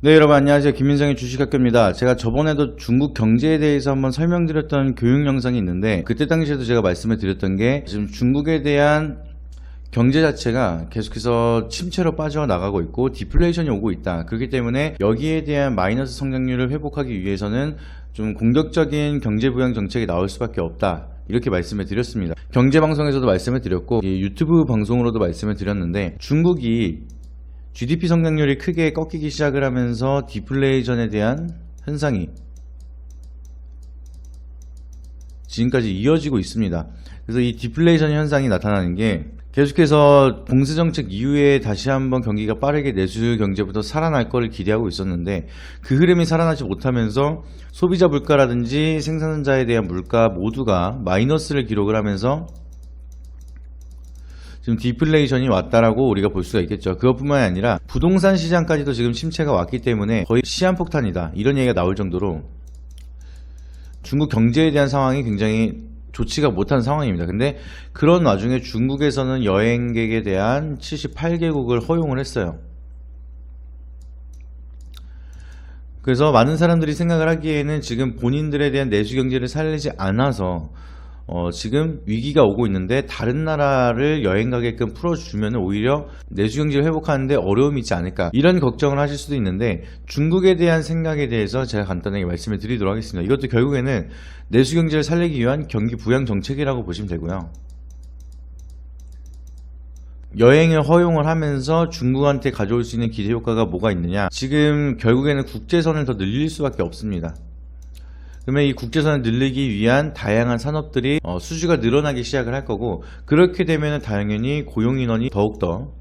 네, 여러분 안녕하세요. 김민성의 주식학교입니다. 제가 저번에도 중국 경제에 대해서 한번 설명드렸던 교육 영상이 있는데, 그때 당시에도 제가 말씀을 드렸던 게 지금 중국에 대한 경제 자체가 계속해서 침체로 빠져나가고 있고 디플레이션이 오고 있다. 그렇기 때문에 여기에 대한 마이너스 성장률을 회복하기 위해서는 좀 공격적인 경제 부양 정책이 나올 수밖에 없다. 이렇게 말씀을 드렸습니다. 경제방송에서도 말씀을 드렸고 유튜브 방송으로도 말씀을 드렸는데, 중국이 GDP 성장률이 크게 꺾이기 시작을 하면서 디플레이션에 대한 현상이 지금까지 이어지고 있습니다. 그래서 이 디플레이션 현상이 나타나는 게 계속해서 봉쇄정책 이후에 다시 한번 경기가 빠르게 내수 경제부터 살아날 거를 기대하고 있었는데, 그 흐름이 살아나지 못하면서 소비자 물가라든지 생산자에 대한 물가 모두가 마이너스를 기록을 하면서 지금 디플레이션이 왔다라고 우리가 볼 수가 있겠죠. 그것뿐만이 아니라 부동산 시장까지도 지금 침체가 왔기 때문에 거의 시한폭탄이다, 이런 얘기가 나올 정도로 중국 경제에 대한 상황이 굉장히 좋지가 못한 상황입니다. 근데 그런 와중에 중국에서는 여행객에 대한 78개국을 허용을 했어요. 그래서 많은 사람들이 생각을 하기에는 지금 본인들에 대한 내수 경제를 살리지 않아서 지금 위기가 오고 있는데 다른 나라를 여행 가게끔 풀어주면 오히려 내수 경제를 회복하는데 어려움이 있지 않을까, 이런 걱정을 하실 수도 있는데, 중국에 대한 생각에 대해서 제가 간단하게 말씀을 드리도록 하겠습니다. 이것도 결국에는 내수 경제를 살리기 위한 경기 부양 정책이라고 보시면 되고요. 여행을 허용을 하면서 중국한테 가져올 수 있는 기대 효과가 뭐가 있느냐, 지금 결국에는 국제선을 더 늘릴 수밖에 없습니다. 그러면 이 국제선을 늘리기 위한 다양한 산업들이 수주가 늘어나기 시작을 할 거고, 그렇게 되면 당연히 고용인원이 더욱더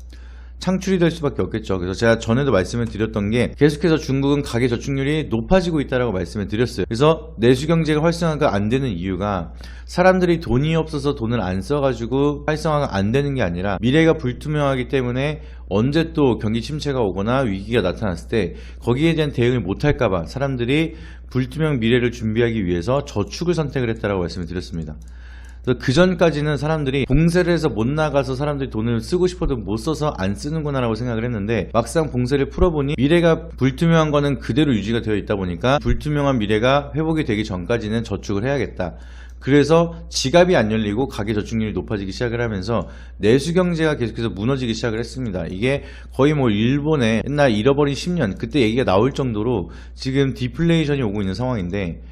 창출이 될 수밖에 없겠죠. 그래서 제가 전에도 말씀을 드렸던 게, 계속해서 중국은 가계 저축률이 높아지고 있다고 말씀을 드렸어요. 그래서 내수경제가 활성화가 안 되는 이유가 사람들이 돈이 없어서 돈을 안 써가지고 활성화가 안 되는 게 아니라, 미래가 불투명하기 때문에 언제 또 경기 침체가 오거나 위기가 나타났을 때 거기에 대한 대응을 못할까봐 사람들이 불투명 미래를 준비하기 위해서 저축을 선택을 했다고 말씀을 드렸습니다. 그 전까지는 사람들이 봉쇄를 해서 못 나가서 사람들이 돈을 쓰고 싶어도 못 써서 안 쓰는구나 라고 생각을 했는데, 막상 봉쇄를 풀어보니 미래가 불투명한 거는 그대로 유지가 되어 있다 보니까 불투명한 미래가 회복이 되기 전까지는 저축을 해야겠다. 그래서 지갑이 안 열리고 가계 저축률이 높아지기 시작을 하면서 내수 경제가 계속해서 무너지기 시작을 했습니다. 이게 거의 뭐 일본의 옛날 잃어버린 10년 그때 얘기가 나올 정도로 지금 디플레이션이 오고 있는 상황인데,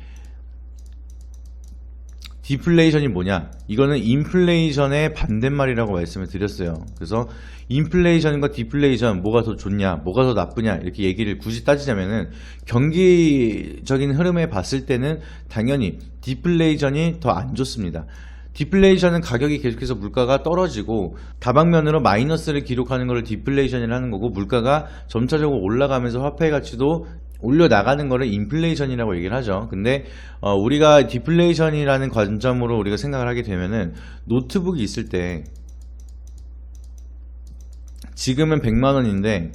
디플레이션이 뭐냐? 이거는 인플레이션의 반대말이라고 말씀을 드렸어요. 그래서 인플레이션과 디플레이션 뭐가 더 좋냐, 뭐가 더 나쁘냐, 이렇게 얘기를 굳이 따지자면은 경기적인 흐름에 봤을 때는 당연히 디플레이션이 더 안 좋습니다. 디플레이션은 가격이 계속해서 물가가 떨어지고 다방면으로 마이너스를 기록하는 것을 디플레이션이라고 하는 거고, 물가가 점차적으로 올라가면서 화폐 가치도 올려나가는 거를 인플레이션이라고 얘기를 하죠. 근데 우리가 디플레이션이라는 관점으로 우리가 생각을 하게 되면은, 노트북이 있을 때 지금은 100만원인데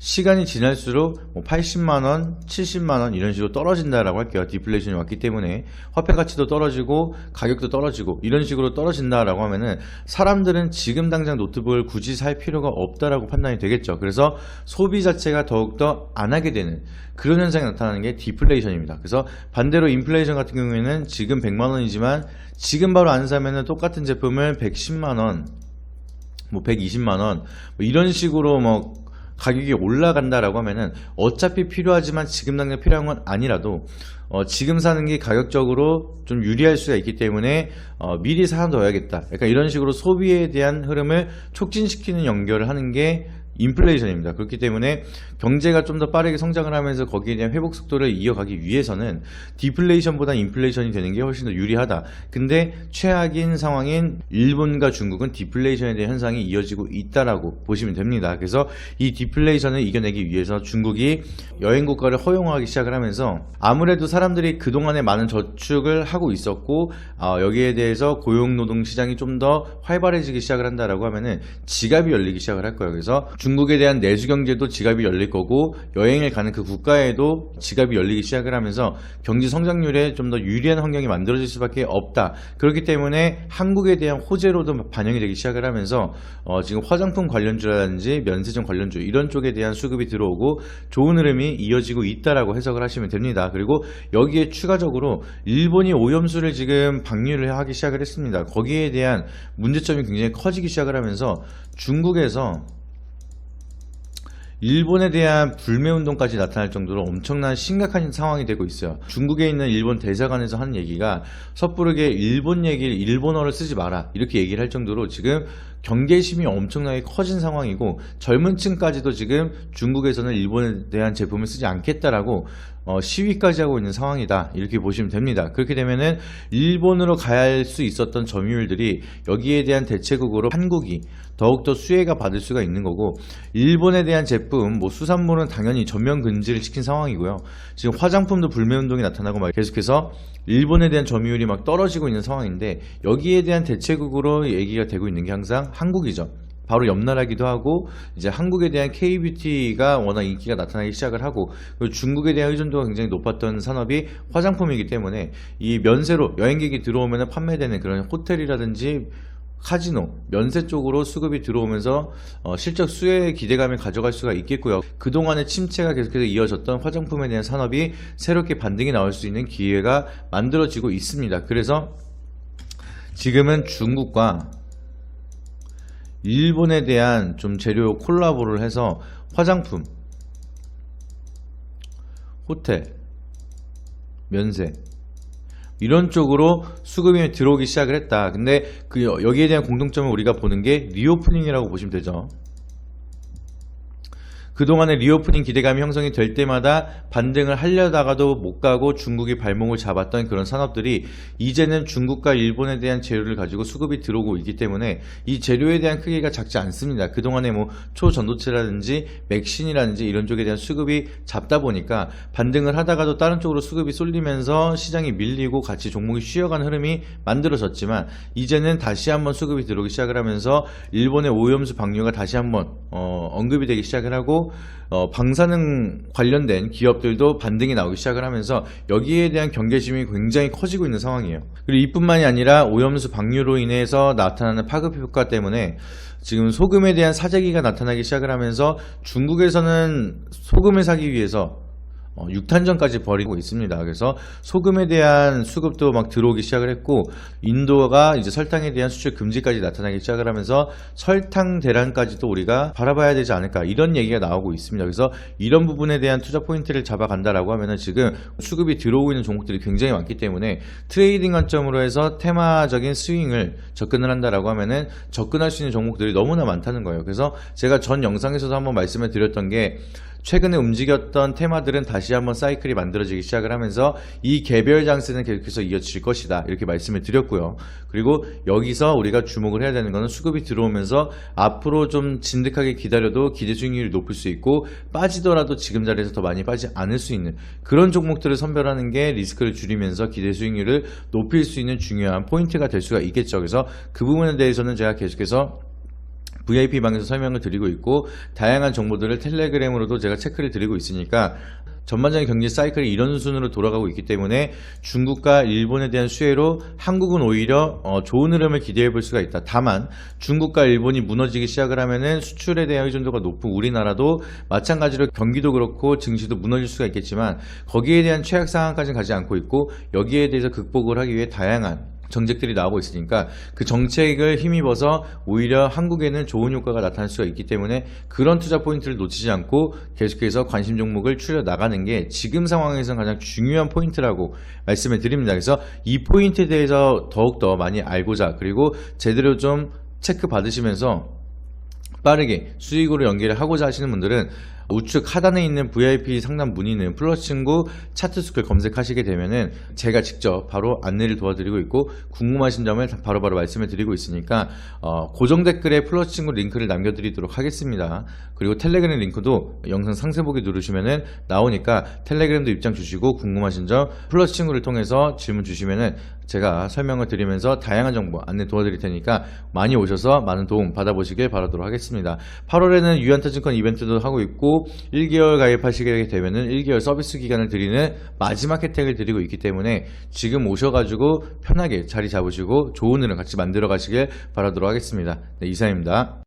시간이 지날수록 뭐 80만원, 70만원 이런 식으로 떨어진다라고 할게요. 디플레이션이 왔기 때문에 화폐 가치도 떨어지고 가격도 떨어지고 이런 식으로 떨어진다라고 하면은 사람들은 지금 당장 노트북을 굳이 살 필요가 없다라고 판단이 되겠죠. 그래서 소비 자체가 더욱더 안 하게 되는 그런 현상이 나타나는 게 디플레이션입니다. 그래서 반대로 인플레이션 같은 경우에는 지금 100만원이지만 지금 바로 안 사면은 똑같은 제품을 110만원, 뭐 120만원 뭐 이런 식으로 뭐 가격이 올라간다라고 하면은 어차피 필요하지만 지금 당장 필요한 건 아니라도 지금 사는 게 가격적으로 좀 유리할 수가 있기 때문에 미리 사둬야겠다, 약간 이런 식으로 소비에 대한 흐름을 촉진시키는 연결을 하는 게 인플레이션입니다. 그렇기 때문에 경제가 좀 더 빠르게 성장을 하면서 거기에 대한 회복 속도를 이어가기 위해서는 디플레이션보다 인플레이션이 되는 게 훨씬 더 유리하다. 근데 최악인 상황인 일본과 중국은 디플레이션에 대한 현상이 이어지고 있다라고 보시면 됩니다. 그래서 이 디플레이션을 이겨내기 위해서 중국이 여행국가를 허용하기 시작을 하면서, 아무래도 사람들이 그동안에 많은 저축을 하고 있었고 여기에 대해서 고용노동 시장이 좀 더 활발해지기 시작을 한다라고 하면은 지갑이 열리기 시작을 할 거예요. 그래서 중국에 대한 내수 경제도 지갑이 열릴 거고 여행을 가는 그 국가에도 지갑이 열리기 시작을 하면서 경제 성장률에 좀 더 유리한 환경이 만들어질 수밖에 없다. 그렇기 때문에 한국에 대한 호재로도 반영이 되기 시작을 하면서 지금 화장품 관련주라든지 면세점 관련주 이런 쪽에 대한 수급이 들어오고 좋은 흐름이 이어지고 있다라고 해석을 하시면 됩니다. 그리고 여기에 추가적으로 일본이 오염수를 지금 방류를 하기 시작을 했습니다. 거기에 대한 문제점이 굉장히 커지기 시작을 하면서 중국에서 일본에 대한 불매운동까지 나타날 정도로 엄청난 심각한 상황이 되고 있어요. 중국에 있는 일본 대사관에서 하는 얘기가 섣부르게 일본 얘기를 일본어를 쓰지 마라 이렇게 얘기를 할 정도로 지금 경계심이 엄청나게 커진 상황이고 젊은 층까지도 지금 중국에서는 일본에 대한 제품을 쓰지 않겠다라고 시위까지 하고 있는 상황이다 이렇게 보시면 됩니다. 그렇게 되면은 일본으로 가야 할 수 있었던 점유율들이 여기에 대한 대체국으로 한국이 더욱더 수혜가 받을 수가 있는 거고 일본에 대한 제품 뭐 수산물은 당연히 전면 금지를 시킨 상황이고요. 지금 화장품도 불매운동이 나타나고 막 계속해서 일본에 대한 점유율이 막 떨어지고 있는 상황인데 여기에 대한 대체국으로 얘기가 되고 있는 게 항상 한국이죠. 바로 옆나라기도 하고 이제 한국에 대한 K뷰티가 워낙 인기가 나타나기 시작을 하고 그리고 중국에 대한 의존도가 굉장히 높았던 산업이 화장품이기 때문에 이 면세로 여행객이 들어오면 판매되는 그런 호텔이라든지 카지노, 면세 쪽으로 수급이 들어오면서 실적 수혜의 기대감을 가져갈 수가 있겠고요. 그동안의 침체가 계속해서 이어졌던 화장품에 대한 산업이 새롭게 반등이 나올 수 있는 기회가 만들어지고 있습니다. 그래서 지금은 중국과 일본에 대한 좀 재료 콜라보를 해서 화장품, 호텔, 면세 이런 쪽으로 수급이 들어오기 시작을 했다. 근데 여기에 대한 공통점을 우리가 보는 게 리오프닝이라고 보시면 되죠. 그동안의 리오프닝 기대감이 형성이 될 때마다 반등을 하려다가도 못 가고 중국이 발목을 잡았던 그런 산업들이 이제는 중국과 일본에 대한 재료를 가지고 수급이 들어오고 있기 때문에 이 재료에 대한 크기가 작지 않습니다. 그동안에 뭐 초전도체라든지 맥신이라든지 이런 쪽에 대한 수급이 잡다 보니까 반등을 하다가도 다른 쪽으로 수급이 쏠리면서 시장이 밀리고 같이 종목이 쉬어가는 흐름이 만들어졌지만 이제는 다시 한번 수급이 들어오기 시작을 하면서 일본의 오염수 방류가 다시 한번 언급이 되기 시작을 하고 방사능 관련된 기업들도 반등이 나오기 시작을 하면서 여기에 대한 경계심이 굉장히 커지고 있는 상황이에요. 그리고 이뿐만이 아니라 오염수 방류로 인해서 나타나는 파급 효과 때문에 지금 소금에 대한 사재기가 나타나기 시작을 하면서 중국에서는 소금을 사기 위해서 6탄전까지 벌이고 있습니다. 그래서 소금에 대한 수급도 막 들어오기 시작을 했고 인도가 이제 설탕에 대한 수출 금지까지 나타나기 시작을 하면서 설탕 대란까지도 우리가 바라봐야 되지 않을까 이런 얘기가 나오고 있습니다. 그래서 이런 부분에 대한 투자 포인트를 잡아간다라고 하면은 지금 수급이 들어오고 있는 종목들이 굉장히 많기 때문에 트레이딩 관점으로 해서 테마적인 스윙을 접근을 한다라고 하면은 접근할 수 있는 종목들이 너무나 많다는 거예요. 그래서 제가 전 영상에서도 한번 말씀을 드렸던 게 최근에 움직였던 테마들은 다시 한번 사이클이 만들어지기 시작을 하면서 이 개별 장세는 계속해서 이어질 것이다 이렇게 말씀을 드렸고요. 그리고 여기서 우리가 주목을 해야 되는 것은 수급이 들어오면서 앞으로 좀 진득하게 기다려도 기대 수익률이 높을 수 있고 빠지더라도 지금 자리에서 더 많이 빠지지 않을 수 있는 그런 종목들을 선별하는 게 리스크를 줄이면서 기대 수익률을 높일 수 있는 중요한 포인트가 될 수가 있겠죠. 그래서 그 부분에 대해서는 제가 계속해서 VIP 방에서 설명을 드리고 있고 다양한 정보들을 텔레그램으로도 제가 체크를 드리고 있으니까 전반적인 경제 사이클이 이런 순으로 돌아가고 있기 때문에 중국과 일본에 대한 수혜로 한국은 오히려 좋은 흐름을 기대해 볼 수가 있다. 다만 중국과 일본이 무너지기 시작을 하면은 수출에 대한 의존도가 높은 우리나라도 마찬가지로 경기도 그렇고 증시도 무너질 수가 있겠지만 거기에 대한 최악 상황까지는 가지 않고 있고 여기에 대해서 극복을 하기 위해 다양한 정책들이 나오고 있으니까 그 정책을 힘입어서 오히려 한국에는 좋은 효과가 나타날 수가 있기 때문에 그런 투자 포인트를 놓치지 않고 계속해서 관심 종목을 추려 나가는 게 지금 상황에서는 가장 중요한 포인트라고 말씀을 드립니다. 그래서 이 포인트에 대해서 더욱더 많이 알고자 그리고 제대로 좀 체크 받으시면서 빠르게 수익으로 연계를 하고자 하시는 분들은 우측 하단에 있는 VIP 상담 문의는 플러스 친구 차트스쿨 검색하시게 되면은 제가 직접 바로 안내를 도와드리고 있고 궁금하신 점을 바로바로 말씀을 드리고 있으니까 고정 댓글에 플러스 친구 링크를 남겨드리도록 하겠습니다. 그리고 텔레그램 링크도 영상 상세 보기 누르시면은 나오니까 텔레그램도 입장 주시고 궁금하신 점 플러스 친구를 통해서 질문 주시면은 제가 설명을 드리면서 다양한 정보 안내 도와드릴 테니까 많이 오셔서 많은 도움 받아보시길 바라도록 하겠습니다. 8월에는 유한타증권 이벤트도 하고 있고 1개월 가입하시게 되면은 1개월 서비스 기간을 드리는 마지막 혜택을 드리고 있기 때문에 지금 오셔가지고 편하게 자리 잡으시고 좋은 흐름 같이 만들어 가시길 바라도록 하겠습니다. 네, 이상입니다.